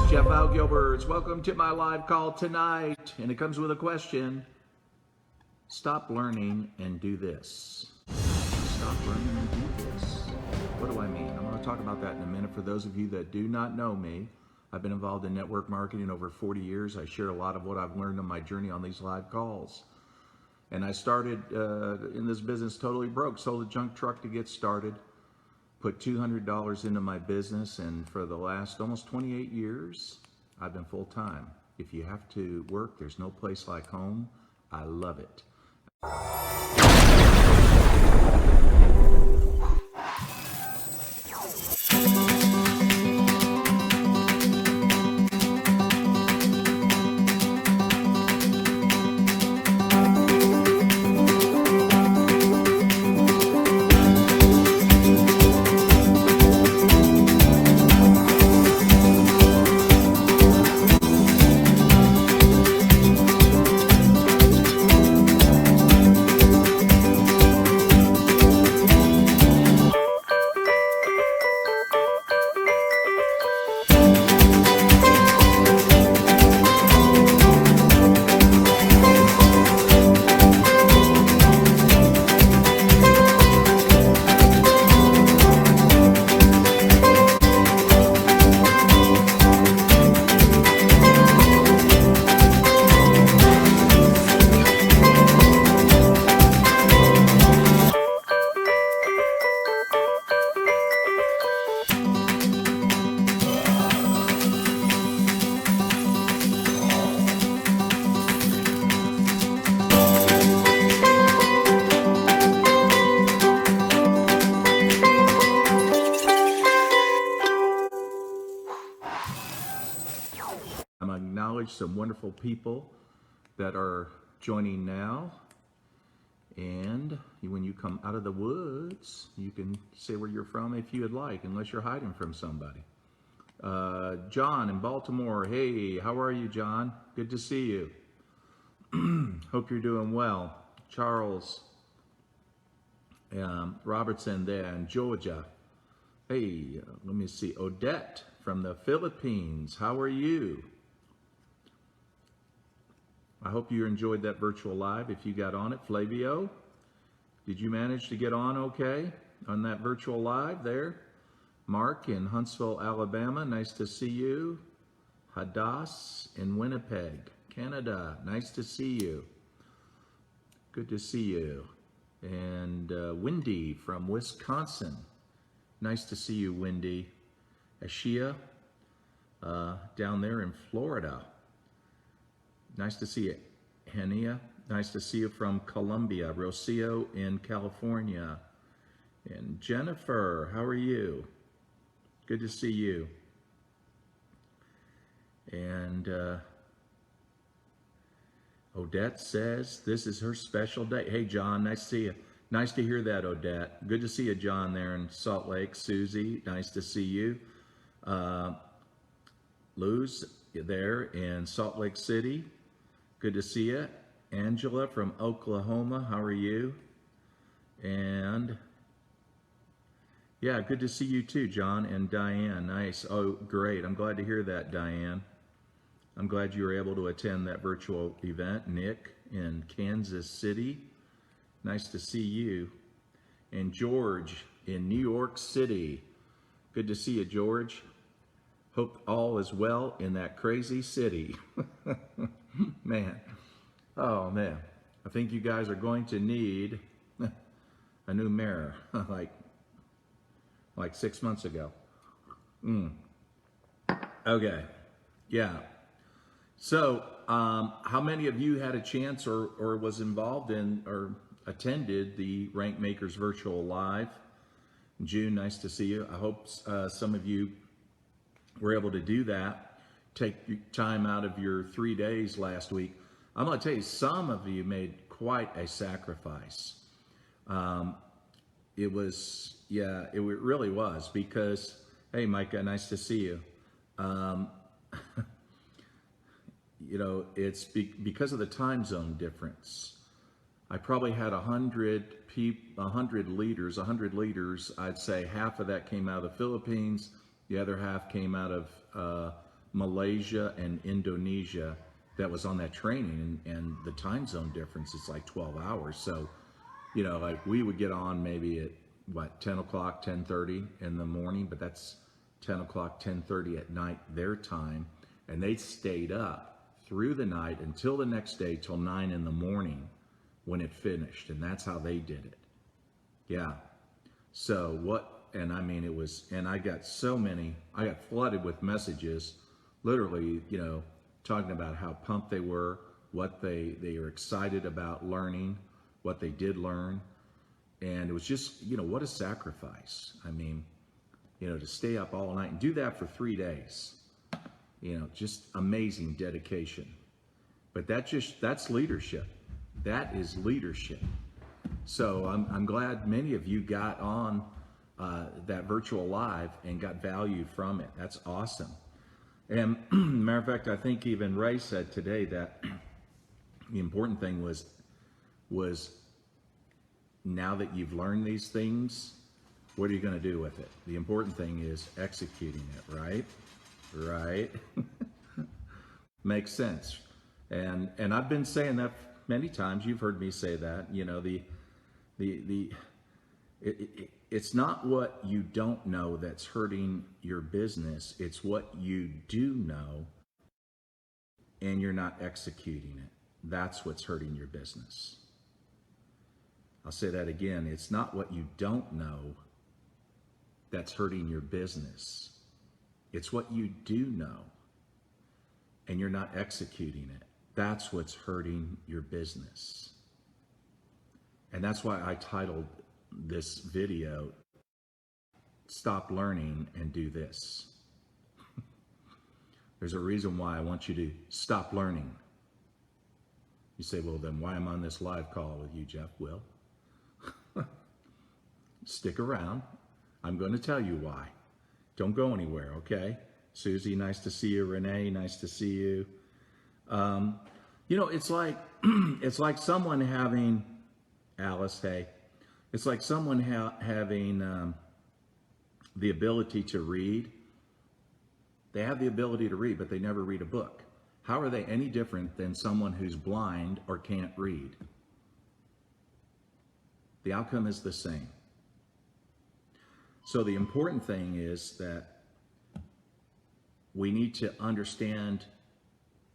Jeff Al Gilberts. Welcome to my live call tonight. And it comes with a question. Stop learning and do this. Stop learning and do this. What do I mean? I'm going to talk about that in a minute. For those of you that do not know me, I've been involved in network marketing over 40 years. I share a lot of what I've learned on my journey on these live calls. And I started in this business totally broke. Sold a junk truck to get started. Put $200 into my business, and for the last almost 28 years, I've been full-time. If you have to work, there's no place like home. I love it. Acknowledge some wonderful people that are joining now, and when you come out of the woods, you can say where you're from if you would like, unless you're hiding from somebody. John in Baltimore. Hey, how are you, John? Good to see you. Hope you're doing well. Charles Robertson there in Georgia. Hey, let me see. Odette from the Philippines. How are you? I hope you enjoyed that virtual live if you got on it. Flavio, did you manage to get on okay on that virtual live there? Mark in Huntsville, Alabama, nice to see you. Hadass in Winnipeg, Canada, nice to see you. Good to see you. And Wendy from Wisconsin, nice to see you, Wendy. Ashia down there in Florida. Nice to see you, Henia. Nice to see you from Colombia. Rocio in California. And Jennifer, how are you? Good to see you. And Odette says this is her special day. Hey, John, nice to see you. Nice to hear that, Odette. Good to see you, John, there in Salt Lake. Susie, nice to see you. Luz, there in Salt Lake City. Good to see you. Angela from Oklahoma, how are you? And yeah, good to see you too, John and Diane. Nice. Oh, great. I'm glad to hear that, Diane. I'm glad you were able to attend that virtual event. Nick in Kansas City, nice to see you. And George in New York City, good to see you, George. Hope all is well in that crazy city. Man, oh man, I think you guys are going to need a new mayor, like 6 months ago. Okay, yeah. So, how many of you had a chance or was involved in or attended the Rank Makers Virtual Live? June, nice to see you. I hope some of you were able to do that. Take time out of your 3 days last week. I'm going to tell you, some of you made quite a sacrifice. It was, yeah, it really was, because, hey, Micah, nice to see you. You know, it's because of the time zone difference. I probably had 100 leaders, I'd say half of that came out of the Philippines, the other half came out of Malaysia and Indonesia that was on that training, and the time zone difference is like 12 hours. So, you know, like we would get on maybe at what, 10 o'clock, 10:30 in the morning, but that's 10 o'clock, 10:30 at night, their time. And they stayed up through the night until the next day, till 9 in the morning when it finished. And that's how they did it. Yeah. So what, and I mean, it was, and I got so many, I got flooded with messages, literally, you know, talking about how pumped they were, what they were excited about learning, what they did learn. And it was just, you know, what a sacrifice. I mean, you know, to stay up all night and do that for 3 days, you know, just amazing dedication. But that's leadership. That is leadership. So I'm glad many of you got on that virtual live and got value from it. That's awesome. And matter of fact, I think even Ray said today that the important thing was now that you've learned these things, what are you going to do with it? The important thing is executing it, right? Right? Makes sense. And I've been saying that many times. You've heard me say that. You know, it's not what you don't know that's hurting your business. It's what you do know and you're not executing it. That's what's hurting your business. I'll say that again. It's not what you don't know that's hurting your business. It's what you do know and you're not executing it. That's what's hurting your business. And that's why I titled this video, Stop Learning and Do This. There's a reason why I want you to stop learning. You say, well, then why am I on this live call with you, Jeff? Well, stick around. I'm going to tell you why. Don't go anywhere, okay? Susie, nice to see you. Renee, nice to see you. You know, it's like it's like someone having, Alice, hey, it's like someone having the ability to read. They have the ability to read, but they never read a book. How are they any different than someone who's blind or can't read? The outcome is the same. So the important thing is that we need to understand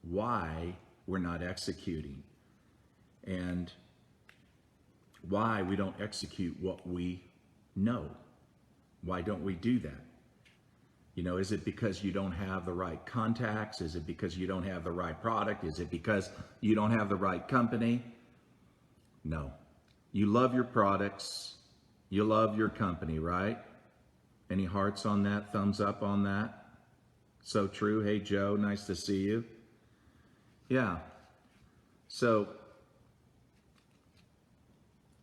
why we're not executing and why we don't execute what we know. Why don't we do that? You know, is it because you don't have the right contacts? Is it because you don't have the right product? Is it because you don't have the right company? No. You love your products. You love your company, right? Any hearts on that? Thumbs up on that? So true. Hey, Joe, nice to see you. Yeah. So,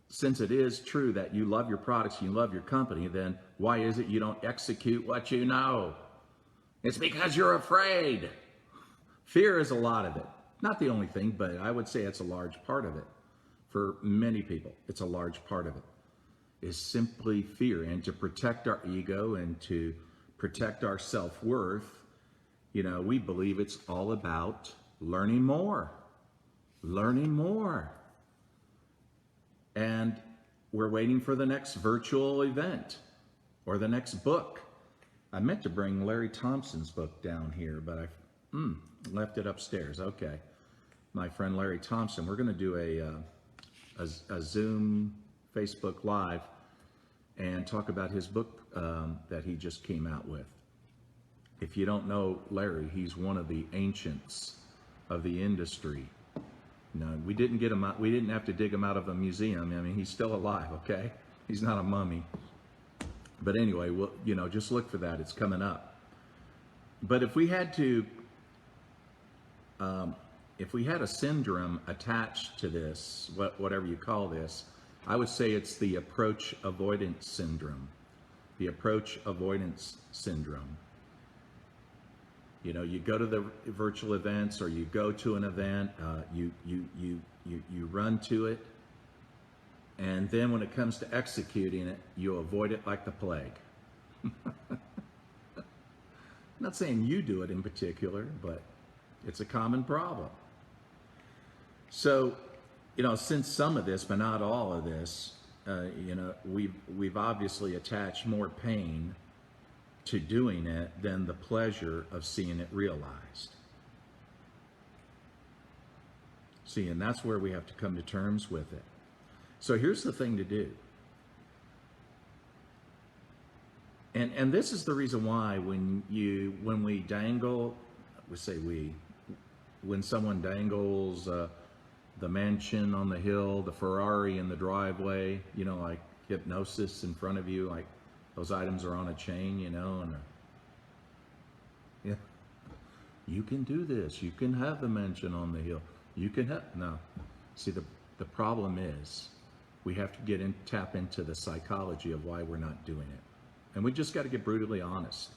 since it is true that you love your products, you love your company, then why is it you don't execute what you know? It's because you're afraid. Fear is a lot of it. Not the only thing, but I would say it's a large part of it. For many people, it's a large part of it. Is simply fear. And to protect our ego and to protect our self-worth, you know, we believe it's all about learning more. Learning more. And we're waiting for the next virtual event or the next book. I meant to bring Larry Thompson's book down here, but I left it upstairs. Okay. My friend Larry Thompson, we're going to do a Zoom Facebook Live and talk about his book that he just came out with. If you don't know Larry, he's one of the ancients of the industry. No, we didn't get him out. We didn't have to dig him out of a museum. I mean, he's still alive, okay? He's not a mummy. But anyway, well, you know, just look for that. It's coming up. But if we had to, if we had a syndrome attached to this, whatever you call this, I would say it's the approach avoidance syndrome. The approach avoidance syndrome. You know, you go to the virtual events or you go to an event, you run to it, and then when it comes to executing it, you avoid it like the plague. I'm not saying you do it in particular, but it's a common problem. So, since some of this, but not all of this, we've obviously attached more pain to doing it than the pleasure of seeing it realized. See, and that's where we have to come to terms with it. So here's the thing to do. And this is the reason why when we dangle, when someone dangles the mansion on the hill, the Ferrari in the driveway, like hypnosis in front of you, like those items are on a chain, and yeah, you can do this. You can have the mansion on the hill. You can have, no. See, the problem is we have to tap into the psychology of why we're not doing it. And we just got to get brutally honest.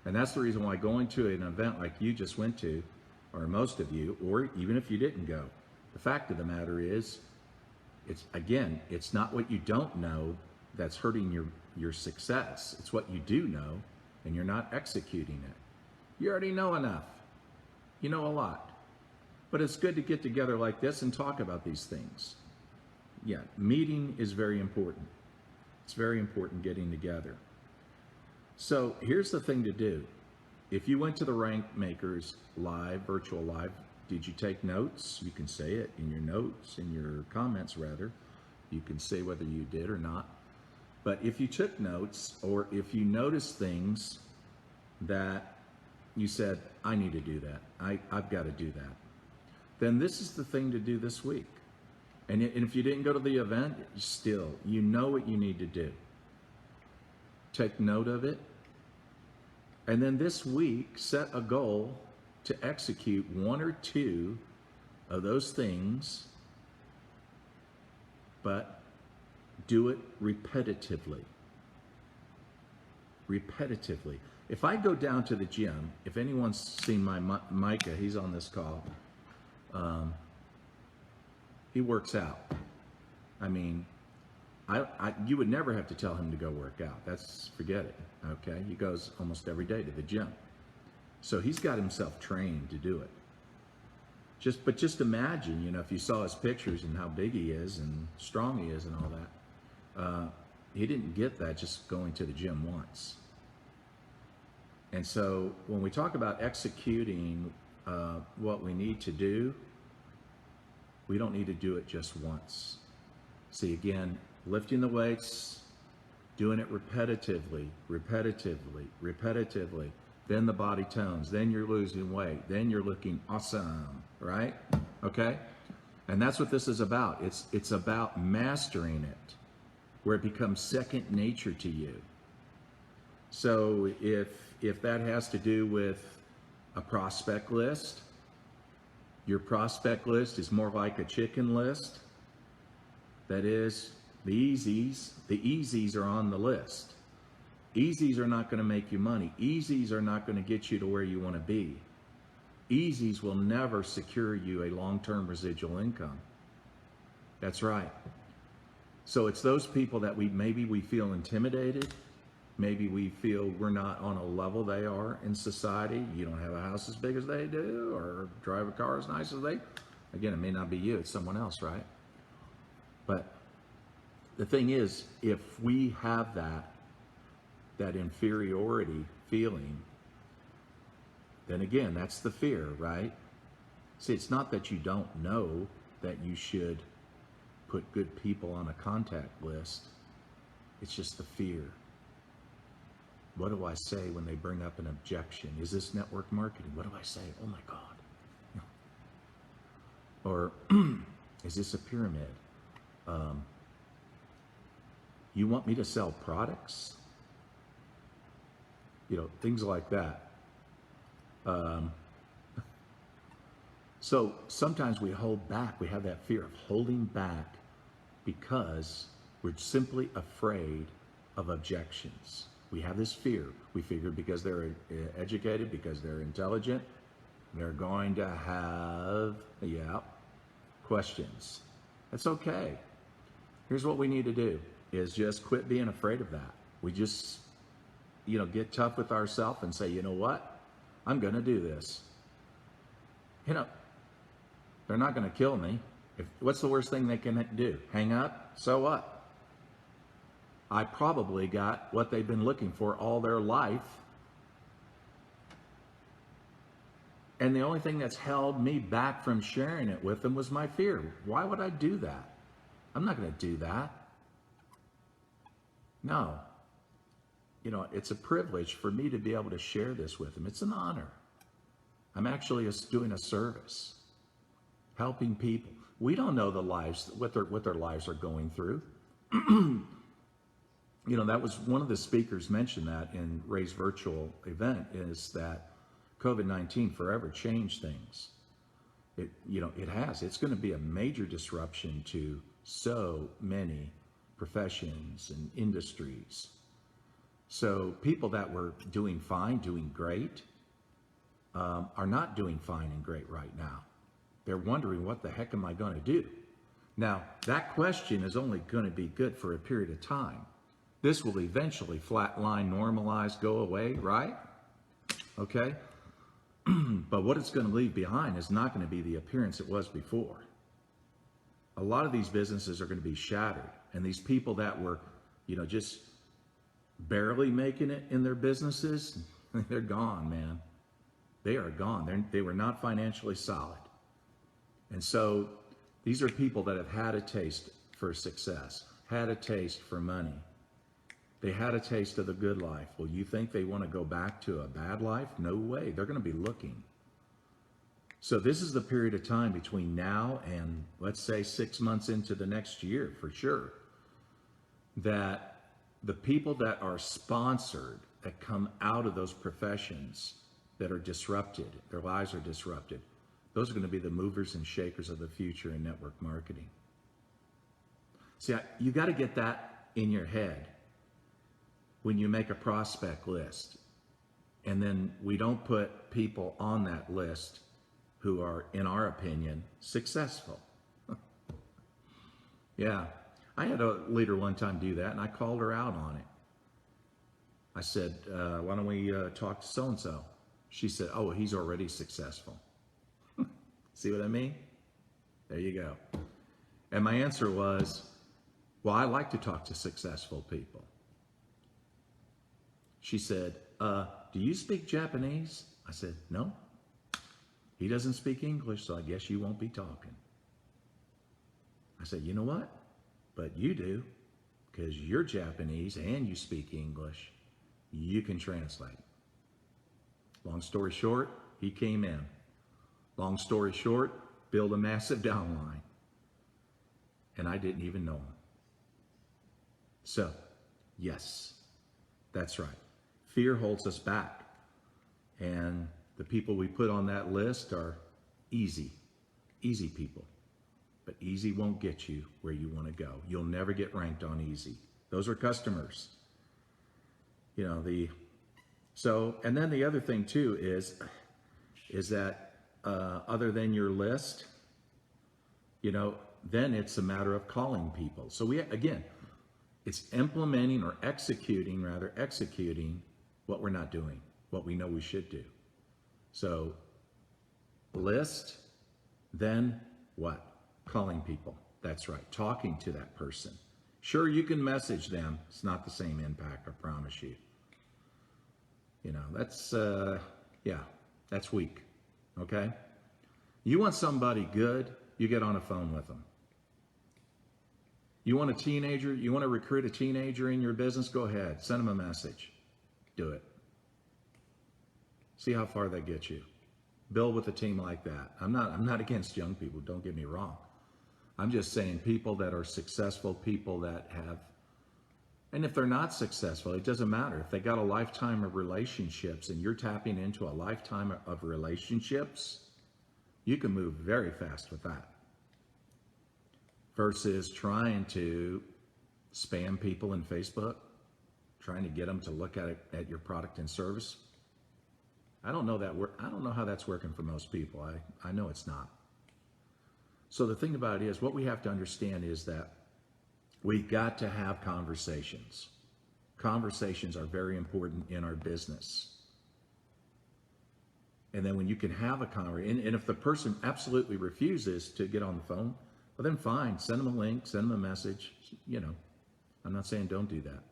And that's the reason why going to an event like you just went to, or most of you, or even if you didn't go, the fact of the matter is, it's not what you don't know that's hurting your success. It's what you do know, and you're not executing it. You already know enough. You know a lot. But it's good to get together like this and talk about these things. Yeah, meeting is very important. It's very important getting together. So here's the thing to do. If you went to the Rank Makers live, virtual live, did you take notes? You can say it in your notes, in your comments rather. You can say whether you did or not. But if you took notes, or if you noticed things that you said, I need to do that, I've got to do that, then this is the thing to do this week. And if you didn't go to the event, still, you know what you need to do. Take note of it. And then this week, set a goal to execute one or two of those things, but do it repetitively. Repetitively. If I go down to the gym, if anyone's seen my Micah, he's on this call. He works out. I mean, you would never have to tell him to go work out. Forget it. Okay, he goes almost every day to the gym, so he's got himself trained to do it. Just imagine, if you saw his pictures and how big he is and strong he is and all that. He didn't get that just going to the gym once. And so when we talk about executing what we need to do, we don't need to do it just once. See, again, lifting the weights, doing it repetitively, then the body tones, then you're losing weight, then you're looking awesome, right? Okay? And that's what this is about. It's about mastering it, where it becomes second nature to you. So if that has to do with a prospect list, your prospect list is more like a chicken list. That is, the easies are on the list. Easies are not going to make you money. Easies are not going to get you to where you want to be. Easies will never secure you a long-term residual income. That's right. So it's those people that maybe we feel intimidated. Maybe we feel we're not on a level they are in society. You don't have a house as big as they do, or drive a car as nice as they. Again, it may not be you, it's someone else, right? But the thing is, if we have that inferiority feeling, then again, that's the fear, right? See, it's not that you don't know that you should put good people on a contact list. It's just the fear. What do I say when they bring up an objection? Is this network marketing? What do I say? Oh my God. Or is this a pyramid? You want me to sell products? Things like that. So sometimes we hold back. We have that fear of holding back because we're simply afraid of objections. We have this fear. We figure because they're educated, because they're intelligent, they're going to have, questions. That's okay. Here's what we need to do is just quit being afraid of that. We just, get tough with ourselves and say, you know what? I'm going to do this. They're not going to kill me. What's the worst thing they can do? Hang up? So what? I probably got what they've been looking for all their life. And the only thing that's held me back from sharing it with them was my fear. Why would I do that? I'm not going to do that. No. It's a privilege for me to be able to share this with them. It's an honor. I'm actually doing a service, helping people. We don't know the lives, what their lives are going through. That was one of the speakers mentioned that in Ray's virtual event, is that COVID-19 forever changed things. It has. It's going to be a major disruption to so many professions and industries. So people that were doing fine, doing great, are not doing fine and great right now. They're wondering, what the heck am I going to do? Now, that question is only going to be good for a period of time. This will eventually flatline, normalize, go away, right? Okay? But what it's going to leave behind is not going to be the appearance it was before. A lot of these businesses are going to be shattered. And these people that were, just barely making it in their businesses, they're gone, man. They are gone. They were not financially solid. And so these are people that have had a taste for success, had a taste for money. They had a taste of the good life. Well, you think they want to go back to a bad life? No way. They're going to be looking. So this is the period of time between now and, let's say, 6 months into the next year, for sure, that the people that are sponsored, that come out of those professions that are disrupted, their lives are disrupted, those are going to be the movers and shakers of the future in network marketing. See, you got to get that in your head when you make a prospect list. And then we don't put people on that list who are, in our opinion, successful. Yeah, I had a leader one time do that, and I called her out on it. I said, why don't we talk to so-and-so? She said, oh, he's already successful. See what I mean? There you go. And my answer was, well, I like to talk to successful people. She said, do you speak Japanese? I said, no. He doesn't speak English, so I guess you won't be talking. I said, you know what? But you do, because you're Japanese and you speak English. You can translate. Long story short, he came in. Long story short, build a massive downline. And I didn't even know him. So, yes, that's right. Fear holds us back. And the people we put on that list are easy people. But easy won't get you where you want to go. You'll never get ranked on easy. Those are customers. And then the other thing too is that other than your list, then it's a matter of calling people. So it's executing what we're not doing, what we know we should do. So list, then what? Calling people. That's right. Talking to that person. Sure, you can message them. It's not the same impact, I promise you. That's weak. Okay? You want somebody good, you get on a phone with them. You want to recruit a teenager in your business, go ahead, send them a message. Do it. See how far that gets you. Build with a team like that. I'm not against young people, don't get me wrong. I'm just saying people that are successful, people that have, and if they're not successful, it doesn't matter. If they got a lifetime of relationships and you're tapping into a lifetime of relationships, you can move very fast with that. Versus trying to spam people in Facebook, trying to get them to look at your product and service. I don't know how that's working for most people. I know it's not. So the thing about it is, what we have to understand is that we got to have conversations. Conversations are very important in our business. And then when you can have a conversation, and if the person absolutely refuses to get on the phone, well then fine, send them a link, send them a message, I'm not saying don't do that.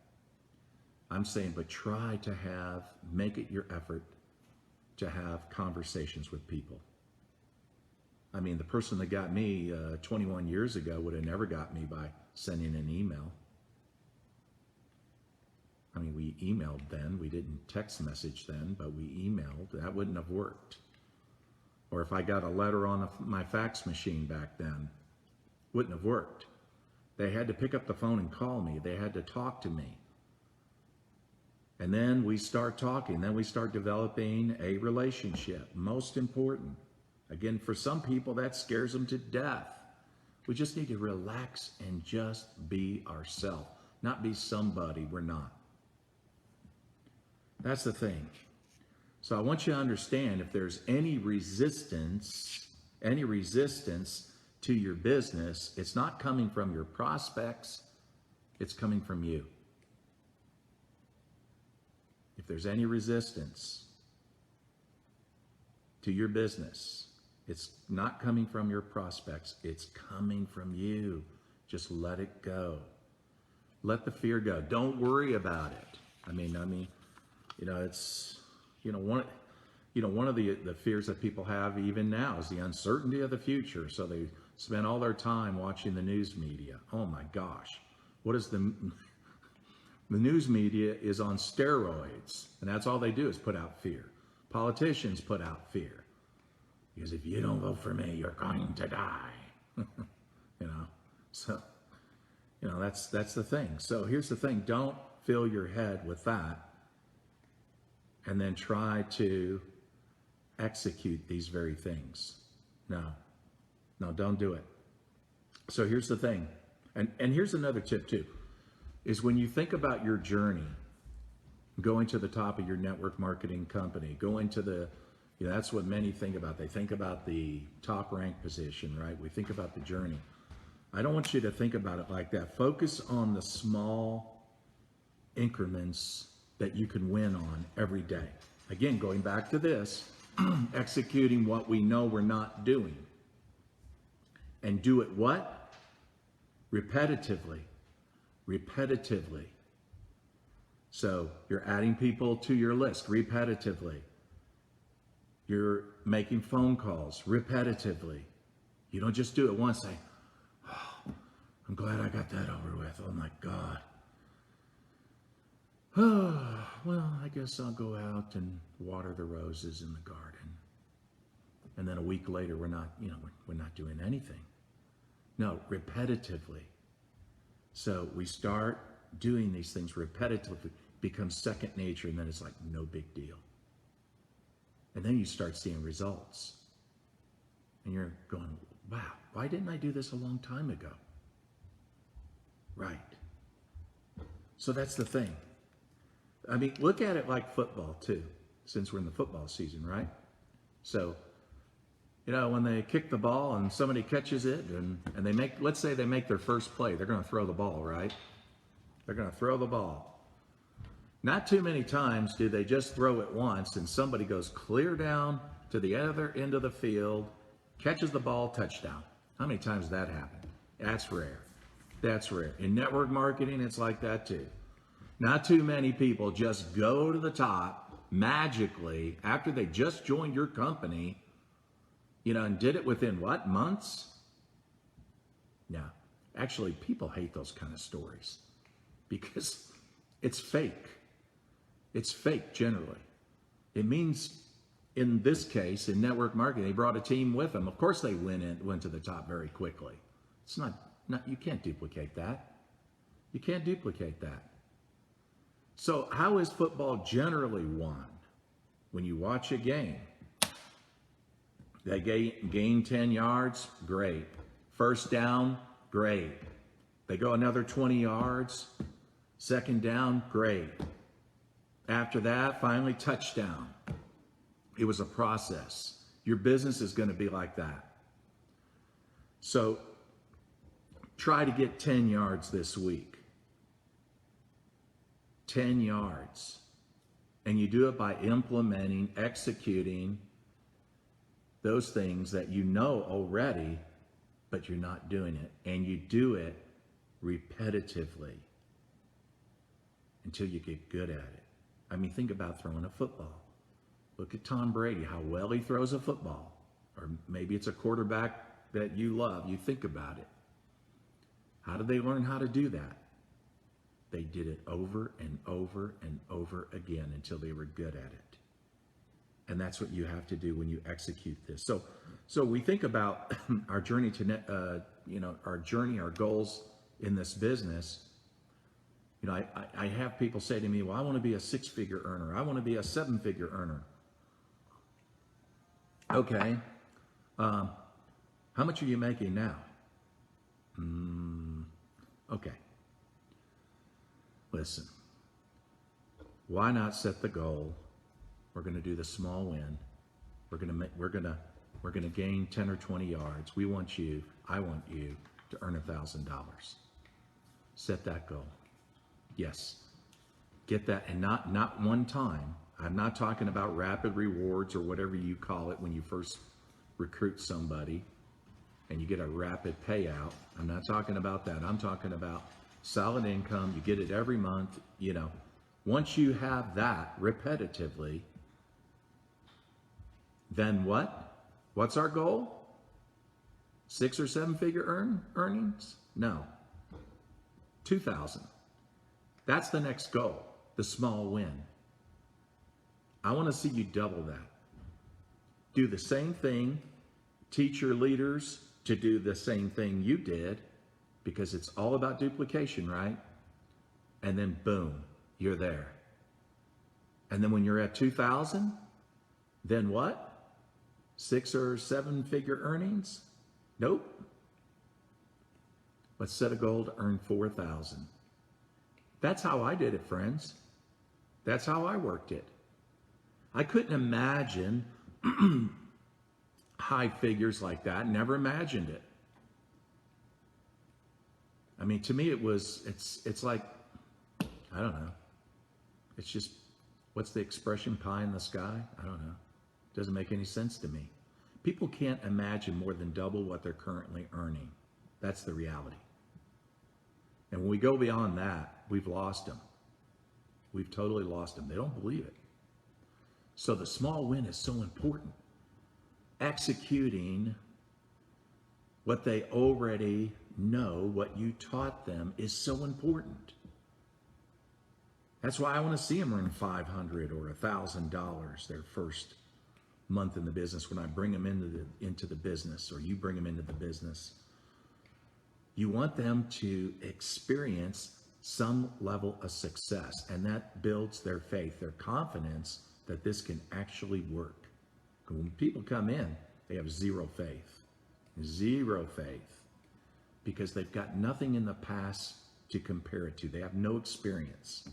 I'm saying, but try to make it your effort to have conversations with people. I mean, the person that got me 21 years ago would have never got me by sending an email. I mean, we emailed then. We didn't text message then, but we emailed. That wouldn't have worked. Or if I got a letter on my fax machine back then, wouldn't have worked. They had to pick up the phone and call me. They had to talk to me. And then we start talking. Then we start developing a relationship. Most important. Again, for some people, that scares them to death. We just need to relax and just be ourselves, not be somebody we're not. That's the thing. So I want you to understand, if there's any resistance to your business, it's not coming from your prospects, it's coming from you. If there's any resistance to your business, it's not coming from your prospects, it's coming from you. Just let it go. Let the fear go. Don't worry about it. I mean, it's, one of the fears that people have even now is the uncertainty of the future. So they spend all their time watching the news media. Oh my gosh. What is the news media is on steroids, and that's all they do is put out fear. Politicians put out fear. Because if you don't vote for me, you're going to die. So, that's the thing. So here's the thing. Don't fill your head with that and then try to execute these very things. No, don't do it. So here's the thing. And here's another tip too, is when you think about your journey, going to the top of your network marketing company, going to that's what many think about. They think about the top rank position, right? We think about the journey. I don't want you to think about it like that. Focus on the small increments that you can win on every day. Again, going back to this, executing what we know we're not doing. And do it what? Repetitively. So you're adding people to your list repetitively. You're making phone calls repetitively. You don't just do it once, say, oh, I'm glad I got that over with. Oh my God. Oh, well, I guess I'll go out and water the roses in the garden. And then a week later, we're not doing anything. No, repetitively. So we start doing these things repetitively, becomes second nature, and then it's like no big deal. And then you start seeing results. And you're going, wow, why didn't I do this a long time ago? Right. So that's the thing. I mean, look at it like football too, since we're in the football season, right? So, when they kick the ball and somebody catches it and let's say they make their first play, they're going to throw the ball, right? They're going to throw the ball. Not too many times do they just throw it once and somebody goes clear down to the other end of the field, catches the ball, touchdown. How many times does that happen? That's rare. That's rare. In network marketing, it's like that too. Not too many people just go to the top magically after they just joined your company, and did it within what, months? No. Actually, people hate those kind of stories because it's fake. It's fake generally. It means in this case, in network marketing, they brought a team with them. Of course they went to the top very quickly. It's not you can't duplicate that. You can't duplicate that. So how is football generally won? When you watch a game, they gain 10 yards, great. First down, great. They go another 20 yards, second down, great. After that, finally touchdown. It was a process. Your business is going to be like that. So try to get 10 yards this week. 10 yards. And you do it by implementing, executing those things that you know already, but you're not doing it. And you do it repetitively until you get good at it. I mean, think about throwing a football. Look at Tom Brady, how well he throws a football. Or maybe it's a quarterback that you love. You think about it. How did they learn how to do that? They did it over and over and over again until they were good at it. And that's what you have to do when you execute this. So we think about our journey to, our goals in this business. You know, I have people say to me, well, I want to be a 6-figure earner. I want to be a 7-figure earner. Okay. How much are you making now? Okay. Listen, why not set the goal? We're going to do the small win. We're going to gain 10 or 20 yards. I want you to earn $1,000. Set that goal. Yes. Get that, and not one time. I'm not talking about rapid rewards or whatever you call it when you first recruit somebody and you get a rapid payout. I'm not talking about that. I'm talking about solid income. You get it every month. You know, once you have that repetitively, then what? What's our goal? 6 or 7-figure earnings? No. 2,000. That's the next goal, the small win. I want to see you double that. Do the same thing. Teach your leaders to do the same thing you did, because it's all about duplication, right? And then boom, you're there. And then when you're at 2,000, then what? 6 or 7-figure earnings? Nope. Let's set a goal to earn 4,000. That's how I did it, friends. That's how I worked it. I couldn't imagine high figures like that. Never imagined it. I mean, to me, it's like, I don't know. It's just, what's the expression, pie in the sky? I don't know. It doesn't make any sense to me. People can't imagine more than double what they're currently earning. That's the reality. And when we go beyond that, we've lost them. We've totally lost them. They don't believe it. So the small win is so important. Executing what they already know, what you taught them, is so important. That's why I want to see them earn $500 or $1,000 their first month in the business when I bring them into the business, or you bring them into the business. You want them to experience some level of success, and that builds their faith, their confidence that this can actually work. When people come in, they have zero faith, because they've got nothing in the past to compare it to. They have no experience.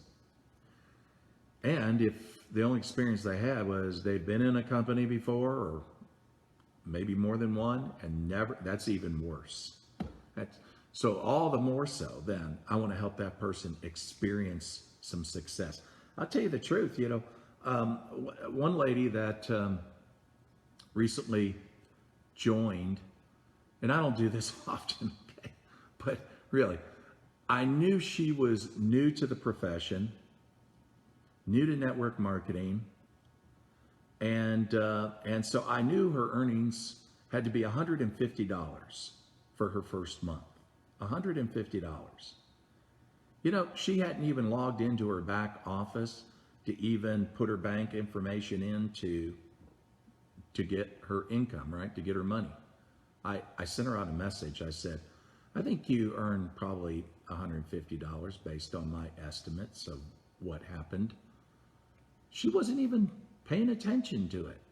And if the only experience they had was they've been in a company before, or maybe more than one, and never, that's even worse. So all the more so, then, I want to help that person experience some success. I'll tell you the truth, one lady that recently joined, and I don't do this often, okay, but really, I knew she was new to the profession, new to network marketing, and so I knew her earnings had to be $150 for her first month. $150. She hadn't even logged into her back office to even put her bank information in to get her income, right? To get her money. I sent her out a message. I said, I think you earn probably $150 based on my estimates of what happened. She wasn't even paying attention to it.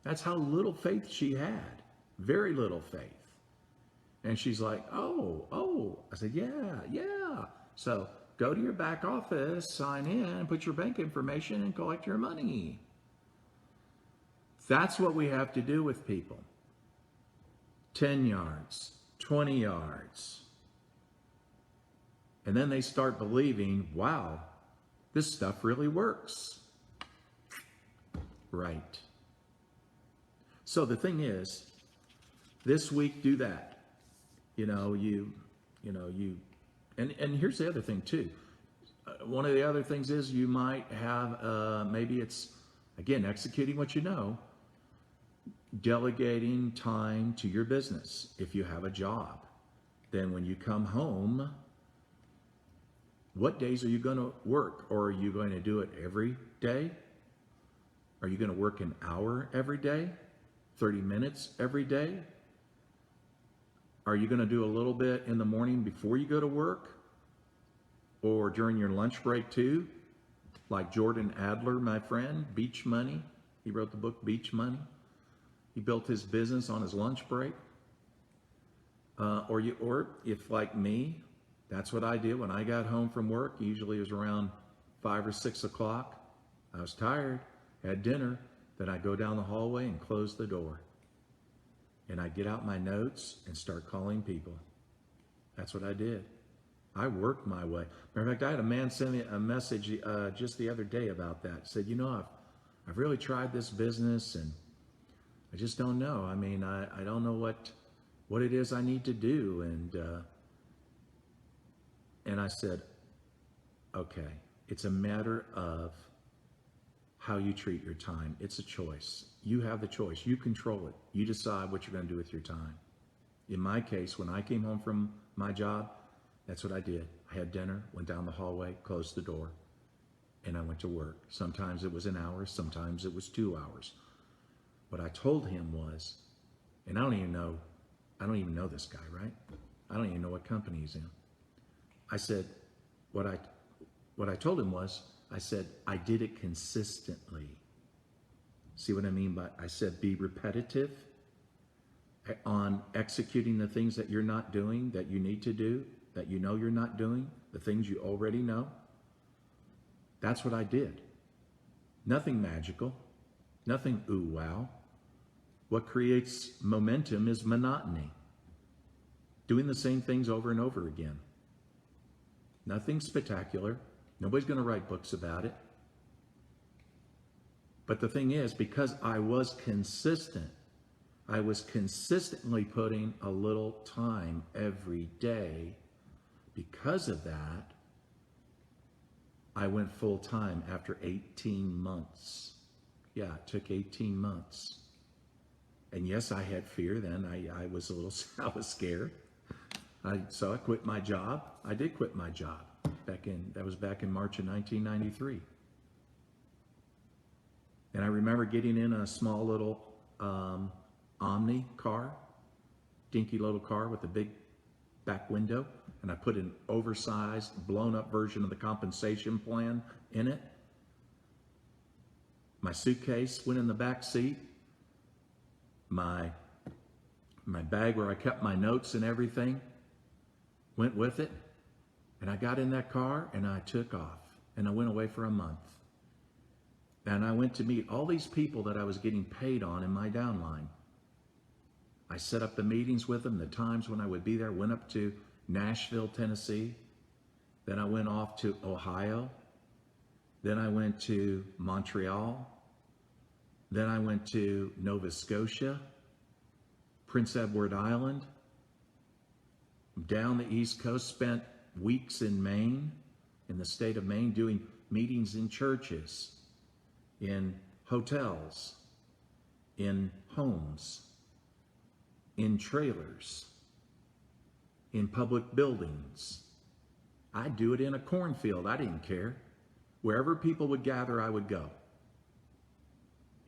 That's how little faith she had. Very little faith. And she's like, oh. I said, yeah. So go to your back office, sign in, put your bank information, and collect your money. That's what we have to do with people. 10 yards, 20 yards. And then they start believing, wow, this stuff really works. Right. So the thing is, this week do that. And here's the other thing too. One of the other things is you might have, maybe it's, again, executing what you know, delegating time to your business. If you have a job, then when you come home, what days are you going to work? Or are you going to do it every day? Are you going to work an hour every day? 30 minutes every day? Are you going to do a little bit in the morning before you go to work? Or during your lunch break too? Like Jordan Adler, my friend, Beach Money. He wrote the book Beach Money. He built his business on his lunch break. Or if like me, that's what I did when I got home from work. Usually it was around 5 or 6 o'clock. I was tired, had dinner. Then I go down the hallway and close the door. And I get out my notes and start calling people. That's what I did. I worked my way. Matter of fact, I had a man send me a message just the other day about that. Said, I've really tried this business and I just don't know. I mean, I don't know what it is I need to do. And I said, okay, it's a matter of how you treat your time. It's a choice. You have the choice. You control it. You decide what you're going to do with your time. In my case, when I came home from my job, that's what I did. I had dinner, went down the hallway, closed the door, and I went to work. Sometimes it was an hour, sometimes it was 2 hours. What I told him was, and I don't even know this guy, right? I don't even know what company he's in. I said, what I told him was, I said, I did it consistently. See what I mean by, I said, be repetitive on executing the things that you're not doing, that you need to do, that you know you're not doing, the things you already know. That's what I did. Nothing magical, nothing ooh wow. What creates momentum is monotony. Doing the same things over and over again. Nothing spectacular. Nobody's going to write books about it. But the thing is, because I was consistent, I was consistently putting a little time every day. Because of that, I went full time after 18 months. Yeah, it took 18 months. And yes, I had fear then. I was I was scared. So I quit my job. I did quit my job. That was back in March of 1993. And I remember getting in a small little Omni car, dinky little car with a big back window, and I put an oversized, blown up version of the compensation plan in it. My suitcase went in the back seat. My bag where I kept my notes and everything went with it. And I got in that car and I took off and I went away for a month. And I went to meet all these people that I was getting paid on in my downline. I set up the meetings with them, the times when I would be there, went up to Nashville, Tennessee. Then I went off to Ohio. Then I went to Montreal. Then I went to Nova Scotia, Prince Edward Island, down the East Coast, spent weeks in Maine, in the state of Maine, doing meetings in churches, in hotels, in homes, in trailers, in public buildings. I'd do it in a cornfield. I didn't care. Wherever people would gather, I would go.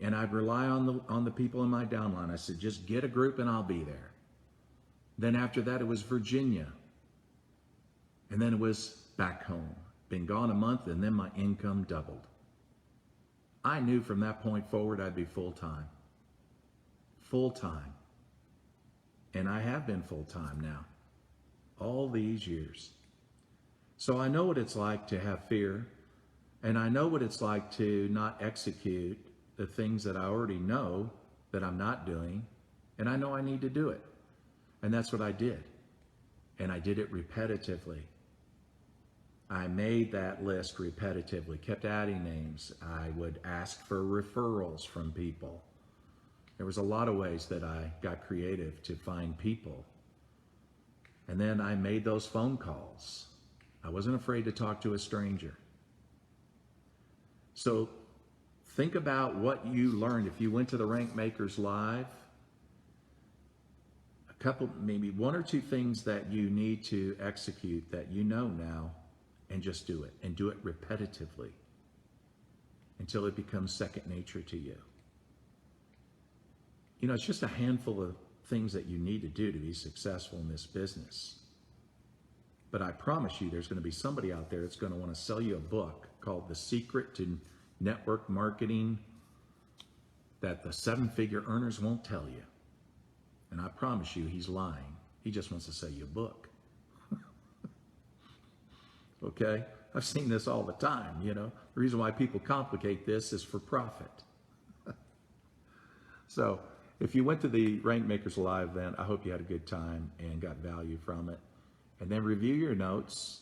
And I'd rely on the people in my downline. I said, just get a group and I'll be there. Then after that, it was Virginia. And then it was back home. Been gone a month, and then my income doubled. I knew from that point forward I'd be full-time. Full-time. And I have been full-time now. All these years. So I know what it's like to have fear. And I know what it's like to not execute the things that I already know that I'm not doing. And I know I need to do it. And that's what I did. And I did it repetitively. I made that list repetitively, kept adding names. I would ask for referrals from people. There was a lot of ways that I got creative to find people. And then I made those phone calls. I wasn't afraid to talk to a stranger. So think about what you learned. If you went to the Rank Makers Live, a couple, maybe one or two things that you need to execute that you know now, and just do it, and do it repetitively until it becomes second nature to you. You know, it's just a handful of things that you need to do to be successful in this business. But I promise you, there's going to be somebody out there that's going to want to sell you a book called The Secret to Network Marketing that the seven-figure earners won't tell you. And I promise you, he's lying. He just wants to sell you a book. Okay? I've seen this all the time, you know. The reason why people complicate this is for profit. So if you went to the Rank Makers Live event, I hope you had a good time and got value from it. And then review your notes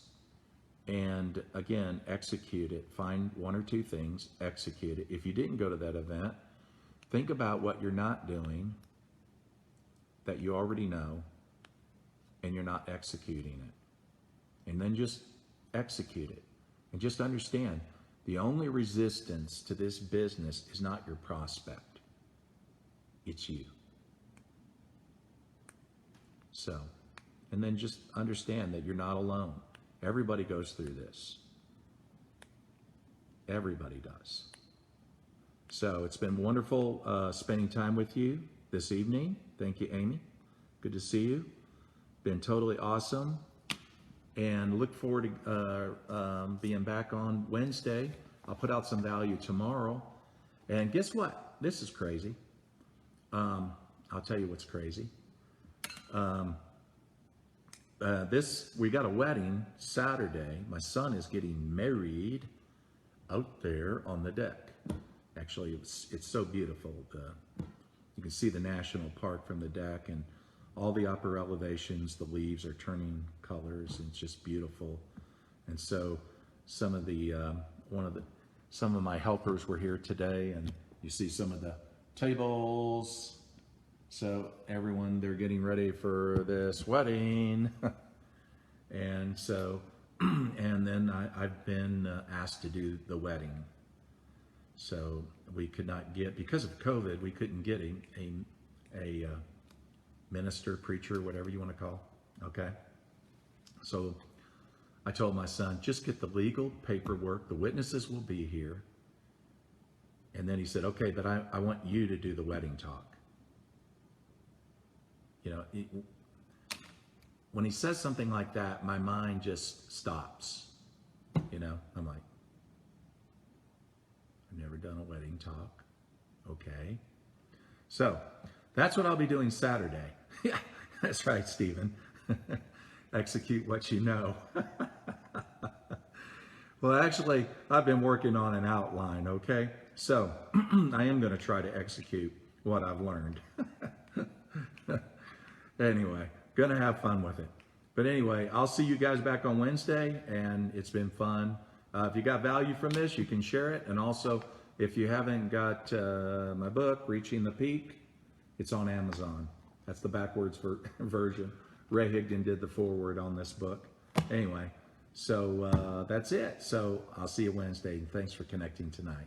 and, again, execute it. Find one or two things, execute it. If you didn't go to that event, think about what you're not doing that you already know and you're not executing it. And then just execute it. And just understand, the only resistance to this business is not your prospect. It's you. So, and then just understand that you're not alone. Everybody goes through this. Everybody does. So it's been wonderful spending time with you this evening. Thank you, Amy. Good to see you. Been totally awesome. And look forward to being back on Wednesday. I'll put out some value tomorrow. And guess what? This is crazy. I'll tell you what's crazy. We got a wedding Saturday. My son is getting married out there on the deck. Actually, it's so beautiful. You can see the national park from the deck, and all the upper elevations, the leaves are turning colors, and it's just beautiful. And so some of my helpers were here today, and you see some of the tables. So everyone, they're getting ready for this wedding. And so, and then I've been asked to do the wedding. So we could not get, because of COVID, we couldn't get a minister, preacher, whatever you want to call, okay? So I told my son, just get the legal paperwork, the witnesses will be here. And then he said, okay, but I want you to do the wedding talk. You know, when he says something like that, my mind just stops. You know, I'm like, I've never done a wedding talk. Okay. So that's what I'll be doing Saturday. Yeah, that's right, Stephen. Execute what you know. Well, actually, I've been working on an outline, okay? So I am going to try to execute what I've learned. Anyway, going to have fun with it. But anyway, I'll see you guys back on Wednesday, and it's been fun. If you got value from this, you can share it. And also, if you haven't got my book, Reaching the Peak, it's on Amazon. That's the backwards version. Ray Higdon did the foreword on this book. Anyway, so that's it. So I'll see you Wednesday. Thanks for connecting tonight.